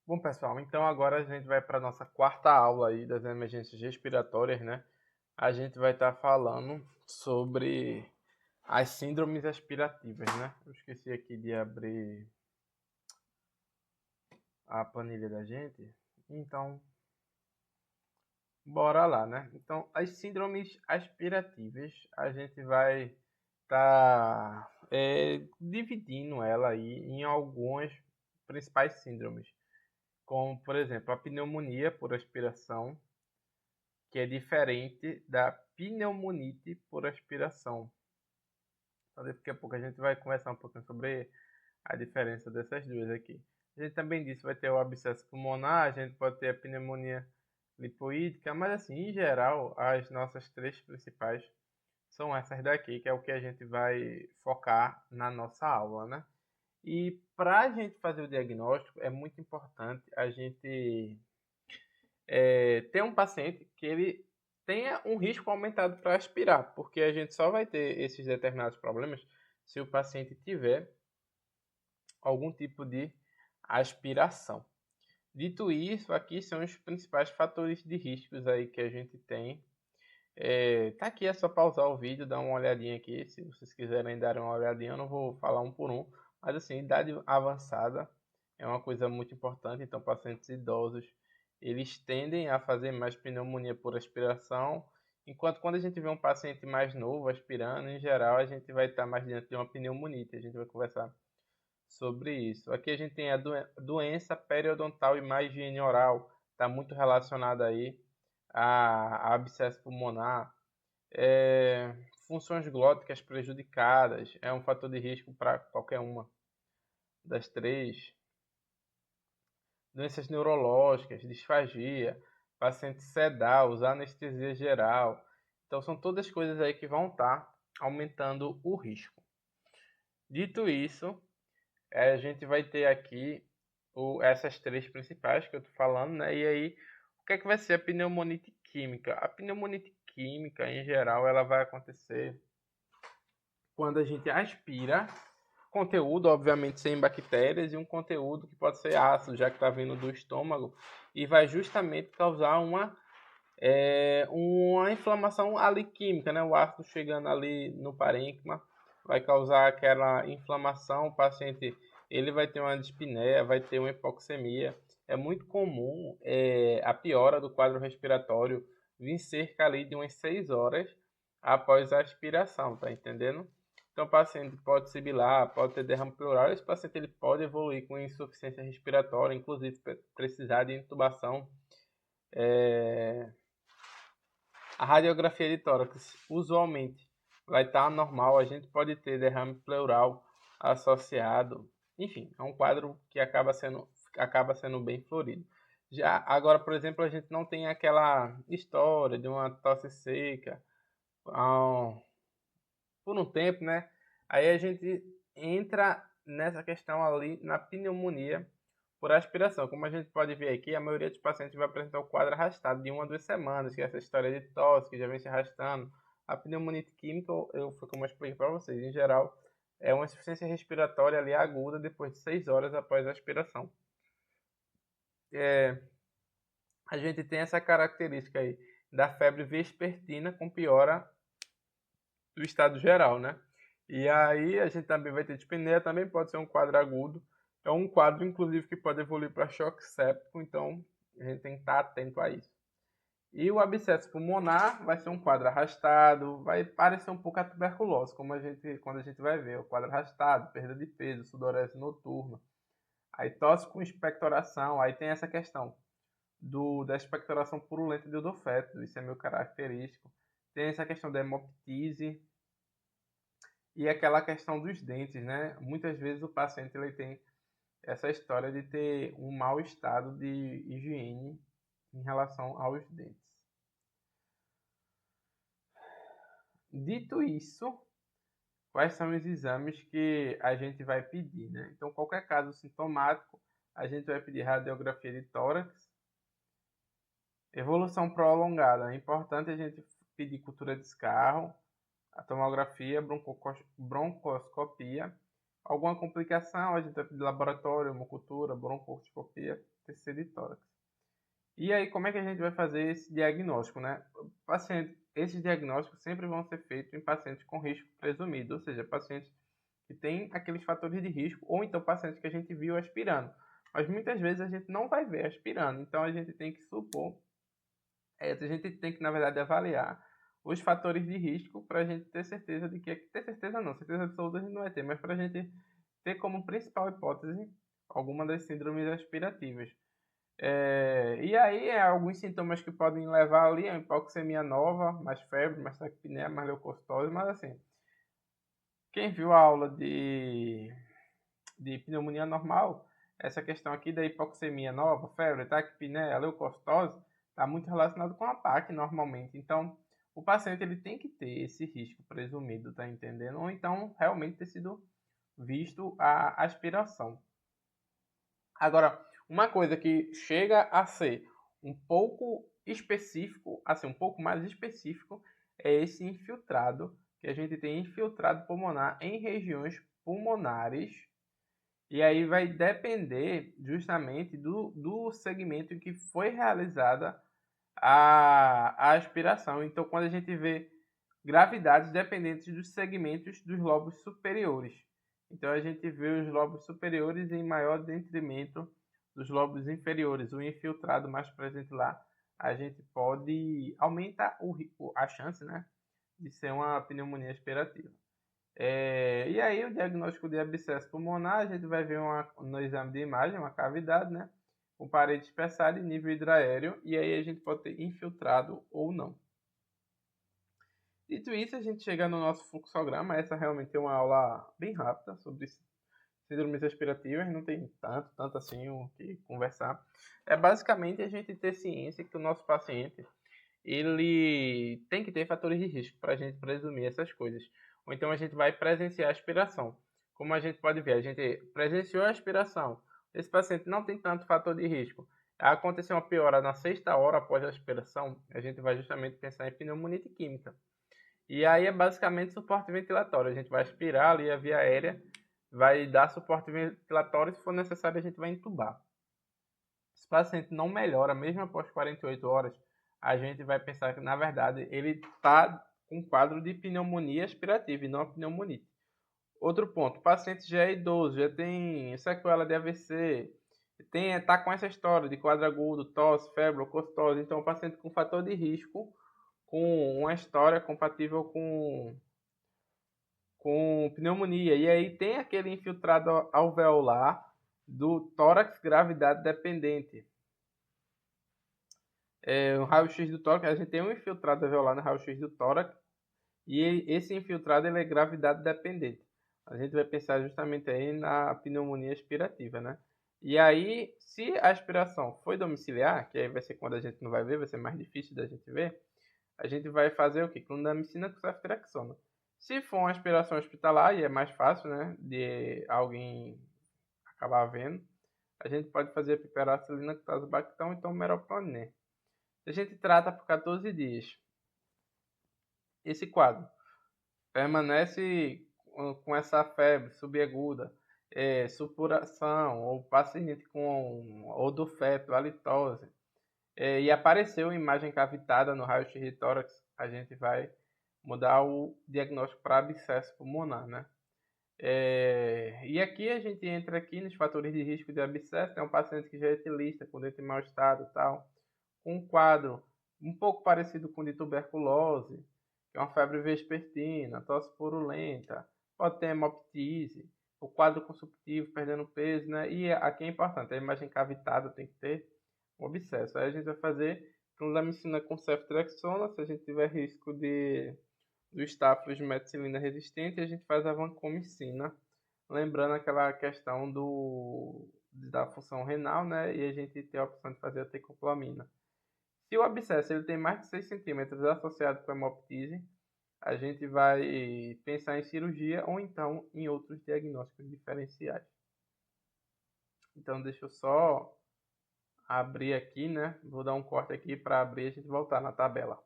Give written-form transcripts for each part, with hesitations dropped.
Bom, pessoal, então agora a gente vai para a nossa quarta aula aí das emergências respiratórias, né? A gente vai estar falando sobre as síndromes aspirativas, né? Eu esqueci aqui de abrir a planilha da gente. Então, bora lá, né? Então, as síndromes aspirativas, a gente vai estar dividindo ela aí em algumas principais síndromes, como, por exemplo, a pneumonia por aspiração, que é diferente da pneumonite por aspiração. Então, daqui a pouco a gente vai conversar um pouquinho sobre a diferença dessas duas aqui. A gente também disse que vai ter o abscesso pulmonar, a gente pode ter a pneumonia lipoídica, mas assim, em geral, as nossas três principais são essas daqui, que é o que a gente vai focar na nossa aula, né? E para a gente fazer o diagnóstico, é muito importante a gente ter um paciente que ele tenha um risco aumentado para aspirar, porque a gente só vai ter esses determinados problemas se o paciente tiver algum tipo de aspiração. Dito isso, aqui são os principais fatores de riscos aí que a gente tem. Tá aqui, é só pausar o vídeo, dar uma olhadinha aqui, se vocês quiserem dar uma olhadinha, eu não vou falar um por um, mas assim, idade avançada é uma coisa muito importante, então pacientes idosos, eles tendem a fazer mais pneumonia por aspiração, enquanto quando a gente vê um paciente mais novo aspirando, em geral a gente vai estar mais diante de uma pneumonite, a gente vai conversar sobre isso. Aqui a gente tem a doença periodontal e má higiene oral, está muito relacionada aí a abscesso pulmonar, funções glóticas prejudicadas, é um fator de risco para qualquer uma das três. Doenças neurológicas, disfagia, paciente sedar, usar anestesia geral. Então são todas coisas aí que vão estar aumentando o risco. Dito isso, a gente vai ter aqui essas três principais que eu estou falando, né? E aí, o que é que vai ser a pneumonite química? A pneumonite química, em geral, ela vai acontecer quando a gente aspira conteúdo, obviamente, sem bactérias, e um conteúdo que pode ser ácido, já que está vindo do estômago, e vai justamente causar uma inflamação ali química, né? O ácido chegando ali no parênquima vai causar aquela inflamação, o paciente ele vai ter uma dispneia, vai ter uma hipoxemia. É muito comum a piora do quadro respiratório vir cerca ali de umas 6 horas após a aspiração, tá entendendo? Então o paciente pode sibilar, pode ter derrame pleural, esse paciente ele pode evoluir com insuficiência respiratória, inclusive precisar de intubação. A radiografia de tórax usualmente vai estar normal, a gente pode ter derrame pleural associado, enfim, é um quadro que acaba sendo bem florido. Já agora, por exemplo, a gente não tem aquela história de uma tosse seca ah, por um tempo, né? Aí a gente entra nessa questão ali na pneumonia por aspiração. Como a gente pode ver aqui, a maioria dos pacientes vai apresentar o quadro arrastado de 1 a 2 semanas, que é essa história de tosse que já vem se arrastando. A pneumonite química, foi como eu expliquei para vocês, em geral, é uma insuficiência respiratória ali aguda depois de 6 horas após a aspiração. A gente tem essa característica aí da febre vespertina com piora do estado geral, né? E aí a gente também vai ter dispneia, também pode ser um quadro agudo. É um quadro, inclusive, que pode evoluir para choque séptico, então a gente tem que estar atento a isso. E o abscesso pulmonar vai ser um quadro arrastado, vai parecer um pouco a tuberculose, quando a gente vai ver, o quadro arrastado, perda de peso, sudorese noturna. Aí tosse com expectoração, aí tem essa questão da expectoração purulenta de odofeto, isso é meio característico. Tem essa questão da hemoptise, e aquela questão dos dentes, né? Muitas vezes o paciente ele tem essa história de ter um mau estado de higiene em relação aos dentes. Dito isso, quais são os exames que a gente vai pedir, né? Então, qualquer caso sintomático, a gente vai pedir radiografia de tórax, evolução prolongada. É importante a gente pedir cultura de escarro, a tomografia, broncoscopia, alguma complicação, a gente vai pedir laboratório, hemocultura, broncoscopia, TC de tórax. E aí, como é que a gente vai fazer esse diagnóstico, né? Esses diagnósticos sempre vão ser feitos em pacientes com risco presumido, ou seja, pacientes que têm aqueles fatores de risco, ou então pacientes que a gente viu aspirando. Mas muitas vezes a gente não vai ver aspirando, então a gente tem que supor, a gente tem que, na verdade, avaliar os fatores de risco para a gente ter certeza de que, ter certeza não, certeza absoluta a gente não vai ter, mas para a gente ter como principal hipótese alguma das síndromes aspirativas. E aí, alguns sintomas que podem levar ali a hipoxemia nova, mais febre, mais taquipneia, mais leucocitose, mas assim, quem viu a aula de pneumonia normal, essa questão aqui da hipoxemia nova, febre, taquipneia, leucocitose, está muito relacionado com a PAC normalmente. Então, o paciente ele tem que ter esse risco presumido, tá entendendo? Ou então, realmente ter sido visto a aspiração. Agora, uma coisa que chega a ser um pouco específico, assim, um pouco mais específico, é esse infiltrado, que a gente tem infiltrado pulmonar em regiões pulmonares. E aí vai depender justamente do segmento em que foi realizada a aspiração. Então, quando a gente vê gravidades dependentes dos segmentos dos lobos superiores. Então, a gente vê os lobos superiores em maior detrimento dos lobos inferiores. O infiltrado mais presente lá, a gente pode aumentar a chance, né, de ser uma pneumonia aspirativa. E aí, o diagnóstico de abscesso pulmonar, a gente vai ver no exame de imagem uma cavidade, né, com parede espessada e nível hidroaéreo, e aí a gente pode ter infiltrado ou não. Dito isso, a gente chega no nosso fluxograma. Essa realmente é uma aula bem rápida sobre síndromes aspirativas, não tem tanto assim o que conversar. É basicamente a gente ter ciência que o nosso paciente ele tem que ter fatores de risco para a gente presumir essas coisas. Ou então a gente vai presenciar a aspiração. Como a gente pode ver, a gente presenciou a aspiração. Esse paciente não tem tanto fator de risco. Aconteceu uma piora na 6ª hora após a aspiração, a gente vai justamente pensar em pneumonite química. E aí é basicamente suporte ventilatório. A gente vai aspirar ali a via aérea, vai dar suporte ventilatório, se for necessário a gente vai entubar. Se o paciente não melhora, mesmo após 48 horas, a gente vai pensar que, na verdade, ele está com um quadro de pneumonia aspirativa e não a pneumonite. Outro ponto, o paciente já é idoso, já tem sequela de AVC, está com essa história de quadro agudo, tosse, febre, leucocitose, então o paciente com fator de risco, com uma história compatível com pneumonia. E aí tem aquele infiltrado alveolar do tórax gravidade dependente. No raio-x do tórax, a gente tem um infiltrado alveolar no raio-x do tórax, e esse infiltrado ele é gravidade dependente. A gente vai pensar justamente aí na pneumonia aspirativa, né? E aí, se a aspiração foi domiciliar, que aí vai ser quando a gente não vai ver, vai ser mais difícil da gente ver, a gente vai fazer o quê? Clindamicina com ceftriaxona. Se for uma aspiração hospitalar, e é mais fácil, né, de alguém acabar vendo, a gente pode fazer piperacilina com tazobactam e então meropenem. A gente trata por 14 dias. Esse quadro permanece com essa febre subaguda, supuração, ou paciente com odofeto, halitose, e apareceu imagem cavitada no raio-x de tórax, a gente vai mudar o diagnóstico para abscesso pulmonar, né? E aqui a gente entra aqui nos fatores de risco de abscesso. Tem um paciente que já é etilista, com dente em mau estado e tal, com um quadro um pouco parecido com de tuberculose, que é uma febre vespertina, tosse purulenta, pode ter hemoptise, o quadro consumptivo perdendo peso, né? E aqui é importante, a imagem cavitada tem que ter um abscesso. Aí a gente vai fazer clindamicina com ceftriaxona, se a gente tiver risco do estáfilos de meticilina resistente, a gente faz a vancomicina, lembrando aquela questão da função renal, né? E a gente tem a opção de fazer a tecoplamina. Se o abscesso ele tem mais de 6 centímetros associado com hemoptise, a gente vai pensar em cirurgia ou então em outros diagnósticos diferenciais. Então, deixa eu só abrir aqui, né? Vou dar um corte aqui para abrir e a gente voltar na tabela.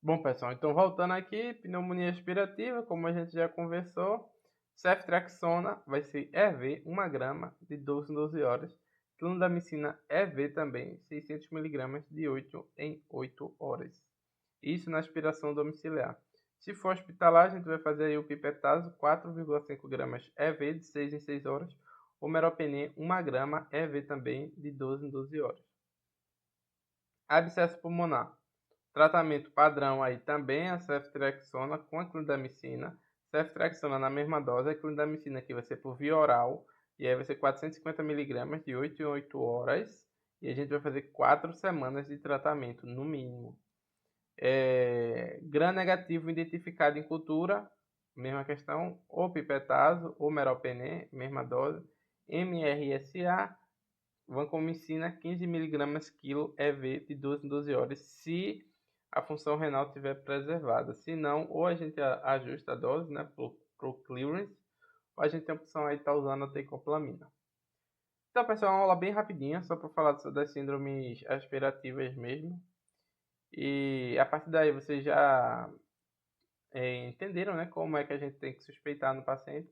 Bom, pessoal, então voltando aqui, pneumonia aspirativa, como a gente já conversou, Ceftriaxona vai ser EV 1 grama de 12 em 12 horas. Clindamicina EV também 600 mg de 8 em 8 horas. Isso na aspiração domiciliar. Se for hospitalar, a gente vai fazer aí o pipetazo 4,5 gramas EV de 6 em 6 horas. O meropenem 1 grama EV também de 12 em 12 horas. Abscesso pulmonar. Tratamento padrão aí também a ceftriaxona com a clindamicina. Ceftriaxona na mesma dose, a clindamicina aqui vai ser por via oral. E aí vai ser 450 mg de 8 em 8 horas. E a gente vai fazer 4 semanas de tratamento, no mínimo. Gram negativo identificado em cultura, mesma questão. Ou pipetazo, ou meropenem, mesma dose. MRSA, vancomicina 15 mg quilo EV de 12 em 12 horas, se a função renal estiver preservada. Se não, ou a gente ajusta a dose, né, pro clearance, ou a gente tem a opção aí de estar usando a teicoplamina. Então, pessoal, uma aula bem rapidinha, só para falar das síndromes aspirativas mesmo. E a partir daí vocês já entenderam, né, como é que a gente tem que suspeitar no paciente,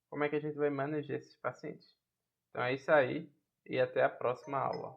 como é que a gente vai manejar esses pacientes. Então é isso aí e até a próxima aula.